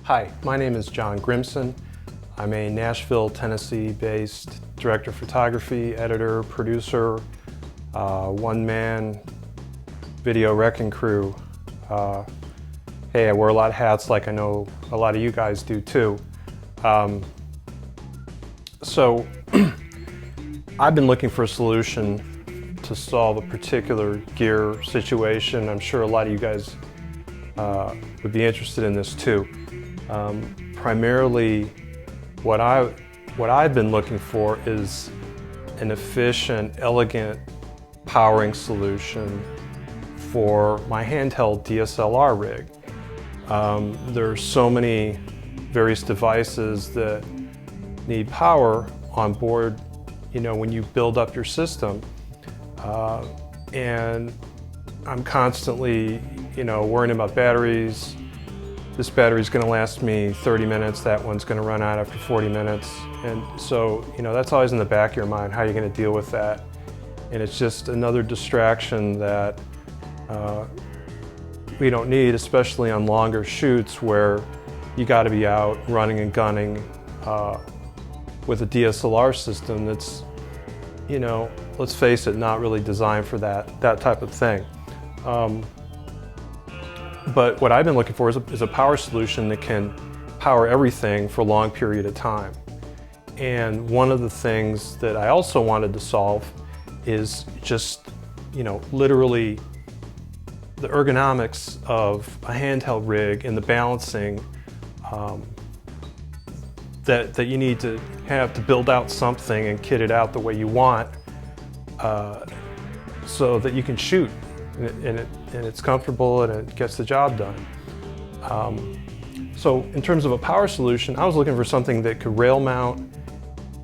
Hi, my name is John Grimson. I'm a Nashville, Tennessee-based director of photography, editor, producer, one-man video wrecking crew. Hey, I wear a lot of hats like I know a lot of you guys do too. So I've been looking for a solution to solve a particular gear situation. I'm sure a lot of you guys would be interested in this too. Primarily, what I've been looking for is an efficient, elegant powering solution for my handheld DSLR rig. There's so many various devices that need power on board, you know, when you build up your system. And I'm constantly, you know, worrying about batteries. This battery's going to last me 30 minutes, that one's going to run out after 40 minutes. And so, you know, that's always in the back of your mind, how are you going to deal with that? And it's just another distraction that we don't need, especially on longer shoots where you got to be out running and gunning with a DSLR system that's, you know, let's face it, not really designed for that type of thing. But what I've been looking for is a power solution that can power everything for a long period of time. And one of the things that I also wanted to solve is just, you know, literally the ergonomics of a handheld rig and the balancing that you need to have to build out something and kit it out the way you want so that you can shoot and it's comfortable and it gets the job done. So in terms of a power solution, I was looking for something that could rail mount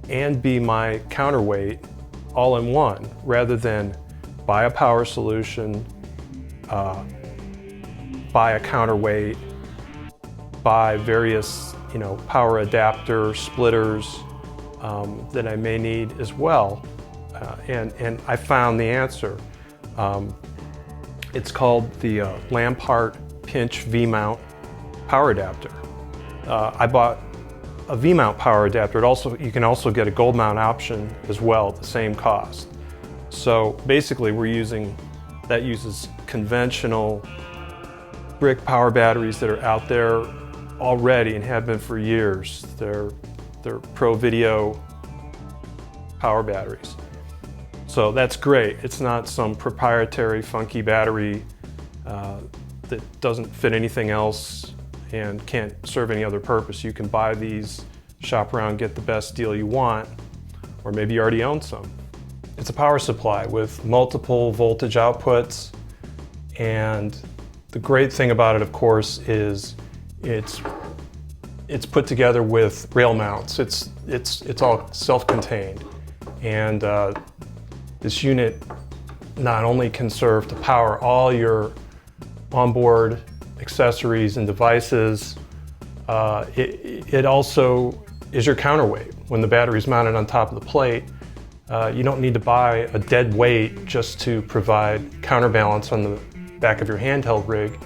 and be my counterweight all in one, rather than buy a power solution, buy a counterweight, buy various, you know, power adapter splitters that I may need as well. And I found the answer. It's called the LanParte Pinch V-Mount power adapter. I bought a V-Mount power adapter. You can also get a gold mount option as well at the same cost. So basically that uses conventional brick power batteries that are out there already and have been for years. They're Pro Video power batteries. So that's great. It's not some proprietary funky battery that doesn't fit anything else and can't serve any other purpose. You can buy these, shop around, get the best deal you want, or maybe you already own some. It's a power supply with multiple voltage outputs, and the great thing about it, of course, is it's put together with rail mounts. It's all self-contained, and this unit not only can serve to power all your onboard accessories and devices, it also is your counterweight. When the battery's mounted on top of the plate, you don't need to buy a dead weight just to provide counterbalance on the back of your handheld rig.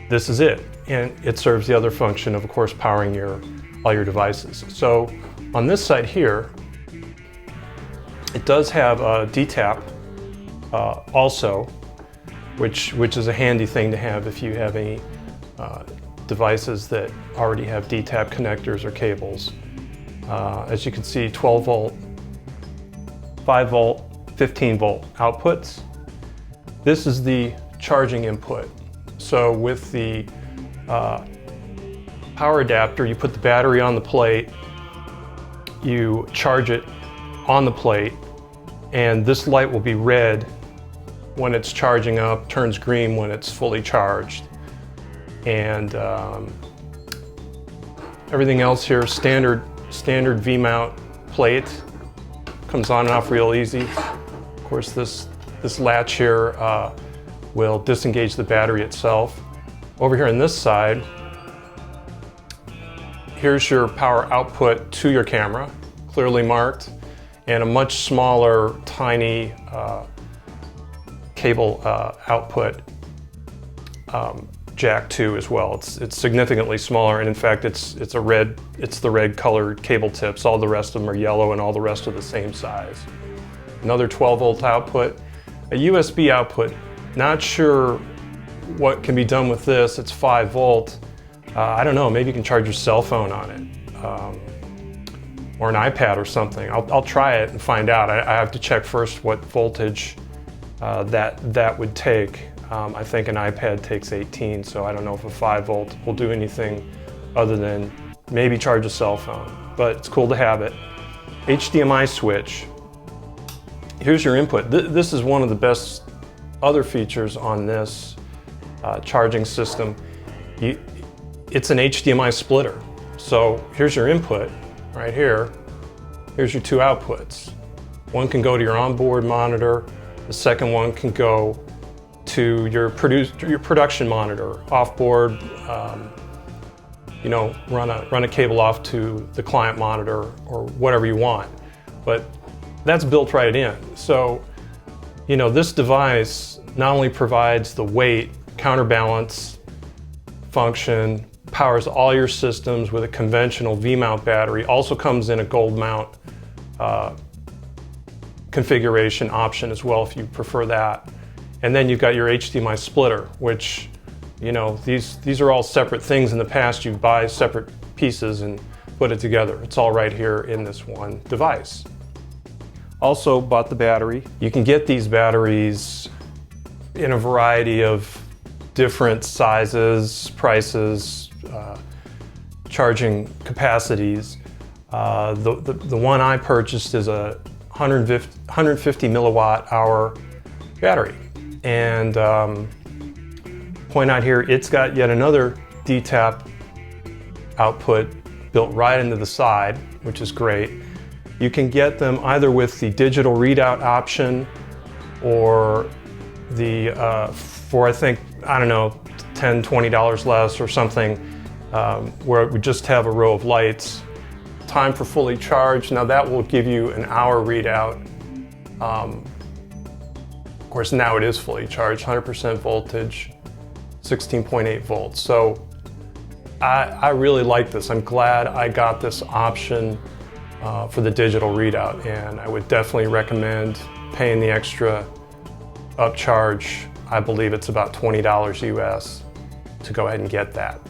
This is it, and it serves the other function of course, powering all your devices. So on this side here, it does have a DTAP also, which is a handy thing to have if you have any devices that already have DTAP connectors or cables. As you can see, 12 volt, 5 volt, 15 volt outputs. This is the charging input. So with the power adapter, you put the battery on the plate, you charge it on the plate, and this light will be red when it's charging up, turns green when it's fully charged. And everything else here, standard V-mount plate, comes on and off real easy. Of course, this latch here will disengage the battery itself. Over here on this side, here's your power output to your camera, clearly marked, and a much smaller, tiny cable output jack 2 as well. It's significantly smaller, and in fact it's the red colored cable tips. All the rest of them are yellow, and all the rest are the same size. Another 12-volt output, a USB output. Not sure what can be done with this. It's 5 volt. I don't know, maybe you can charge your cell phone on it, or an iPad or something. I'll try it and find out. I have to check first what voltage that would take. I think an iPad takes 18, so I don't know if a 5 volt will do anything other than maybe charge a cell phone, but it's cool to have it. HDMI switch. Here's your input. This is one of the best other features on this charging system. It's an HDMI splitter. So here's your input right here. Here's your 2 outputs. One can go to your onboard monitor. The second one can go to your production monitor, offboard. You know, run a cable off to the client monitor or whatever you want. But that's built right in. So, you know, this device not only provides the weight, counterbalance function, powers all your systems with a conventional V-mount battery, also comes in a gold mount configuration option as well if you prefer that. And then you've got your HDMI splitter, which, you know, these are all separate things. In the past, you buy separate pieces and put it together. It's all right here in this one device. Also bought the battery. You can get these batteries in a variety of different sizes, prices, charging capacities. The one I purchased is a 150 milliwatt hour battery. And point out here, it's got yet another D-tap output built right into the side, which is great. You can get them either with the digital readout option or the, for I think, I don't know, $10, $20 less or something, where it would just have a row of lights. Time for fully charged, now that will give you an hour readout. Of course, now it is fully charged, 100% voltage, 16.8 volts. So I really like this. I'm glad I got this option for the digital readout, and I would definitely recommend paying the extra upcharge. I believe it's about $20 US to go ahead and get that.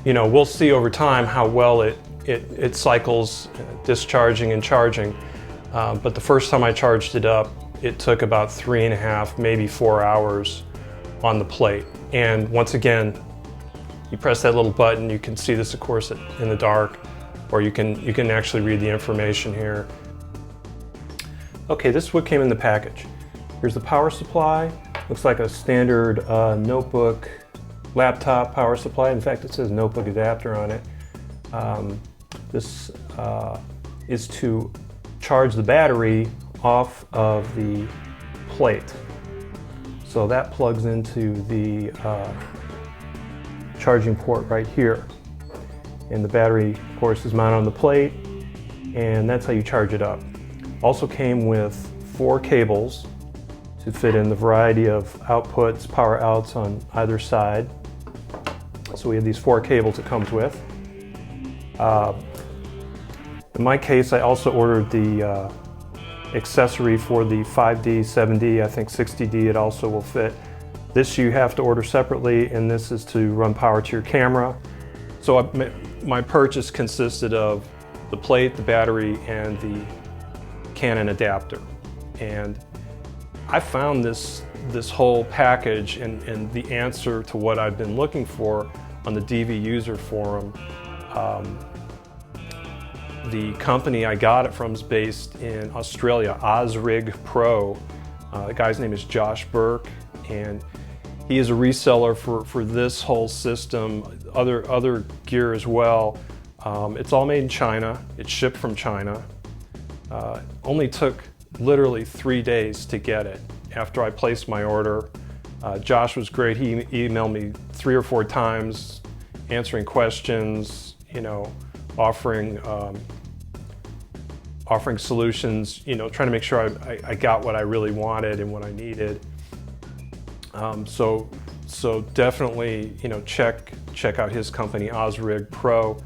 You know, we'll see over time how well it cycles, discharging and charging. But the first time I charged it up, it took about 3.5, maybe 4 hours on the plate. And once again, you press that little button. You can see this, of course, in the dark, or you can actually read the information here. Okay, this is what came in the package. Here's the power supply. Looks like a standard notebook, laptop power supply. In fact, it says notebook adapter on it. This is to charge the battery off of the plate. So that plugs into the charging port right here. And the battery, of course, is mounted on the plate, and that's how you charge it up. Also came with 4 cables to fit in the variety of outputs, power outs on either side. So we have these 4 cables it comes with. In my case, I also ordered the accessory for the 5D, 7D, I think 60D it also will fit. This you have to order separately, and this is to run power to your camera. So my purchase consisted of the plate, the battery, and the Canon adapter. And I found this whole package and the answer to what I've been looking for on the DV user forum. The company I got it from is based in Australia, Osrig Pro. The guy's name is Josh Burke, and he is a reseller for this whole system, other gear as well. It's all made in China. It's shipped from China. Only took literally 3 days to get it after I placed my order. Josh was great. He emailed me 3 or 4 times, answering questions, you know, offering solutions, you know, trying to make sure I got what I really wanted and what I needed. So So definitely, you know, check out his company, Osrig Pro,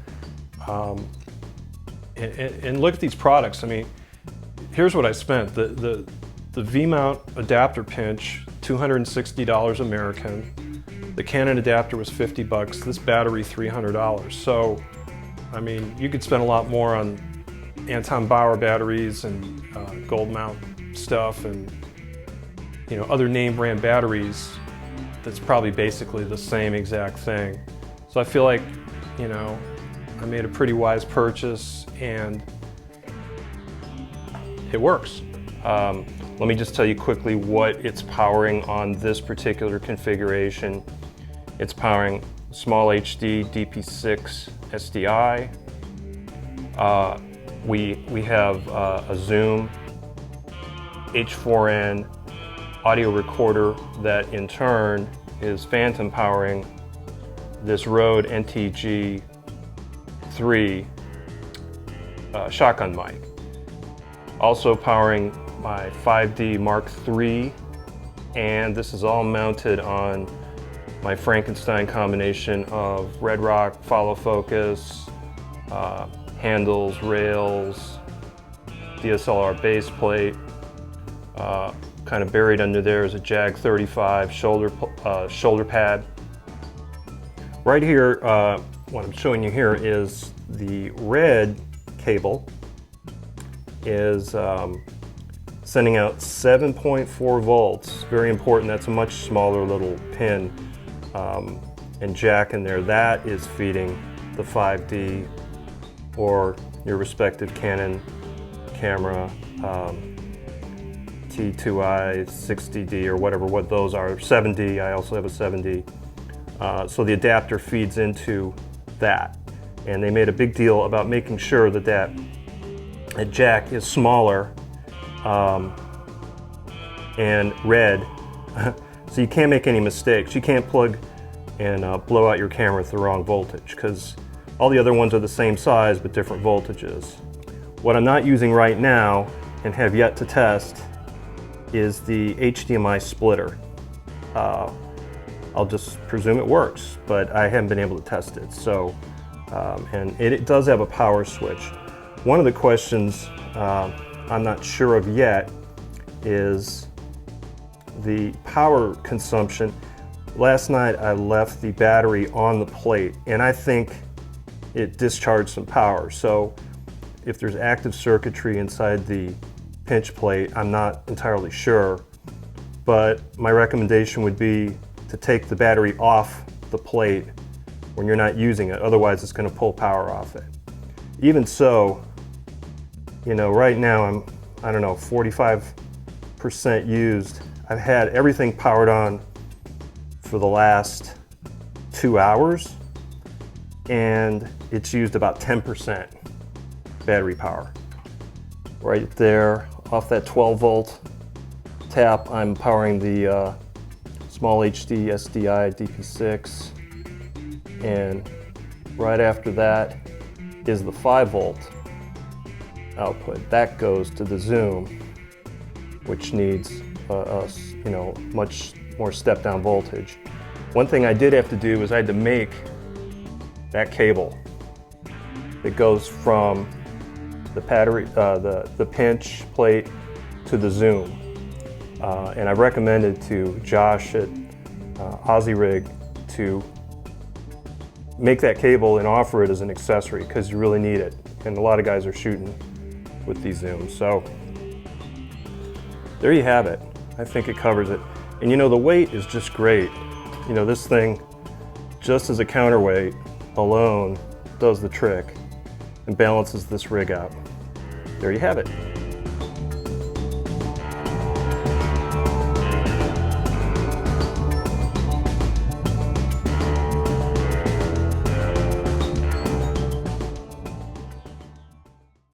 and look at these products. I mean, here's what I spent. The V-Mount adapter pinch, $260 American. The Canon adapter was 50 bucks. This battery, $300. So, I mean, you could spend a lot more on Anton Bauer batteries and gold mount stuff, and you know, other name brand batteries. That's probably basically the same exact thing. So I feel like, you know, I made a pretty wise purchase and it works. Let me just tell you quickly what it's powering on this particular configuration. It's powering small HD DP6 SDI. We have a Zoom H4n audio recorder that in turn is phantom powering this Rode NTG3 shotgun mic. Also powering my 5D Mark III, and this is all mounted on my Frankenstein combination of Red Rock follow focus, handles, rails, DSLR base plate. Kind of buried under there is a Jag 35 shoulder pad. Right here, what I'm showing you here is the red cable is sending out 7.4 volts. Very important. That's a much smaller little pin and jack in there. That is feeding the 5D or your respective Canon camera. T2i, 60D, or whatever what those are, 7D, I also have a 7D. So the adapter feeds into that. And they made a big deal about making sure that that jack is smaller and red, so you can't make any mistakes. You can't plug and blow out your camera with the wrong voltage, because all the other ones are the same size but different voltages. What I'm not using right now and have yet to test is the HDMI splitter. I'll just presume it works, but I haven't been able to test it. So, and it does have a power switch. One of the questions I'm not sure of yet is the power consumption. Last night I left the battery on the plate and I think it discharged some power. So if there's active circuitry inside the pinch plate, I'm not entirely sure, but my recommendation would be to take the battery off the plate when you're not using it. Otherwise it's going to pull power off it. Even so, you know, right now I'm, I don't know, 45% used. I've had everything powered on for the last 2 hours and it's used about 10% battery power. Right there off that 12 volt tap, I'm powering the small HD SDI DP6, and right after that is the 5 volt output. That goes to the Zoom, which needs you know, much more step down voltage. One thing I did have to do is I had to make that cable that goes from the battery, the pinch plate to the Zoom. And I recommended to Josh at Osrig to make that cable and offer it as an accessory, because you really need it. And a lot of guys are shooting with these Zooms. So there you have it. I think it covers it. And you know, the weight is just great. You know, this thing, just as a counterweight alone, does the trick and balances this rig out. There you have it.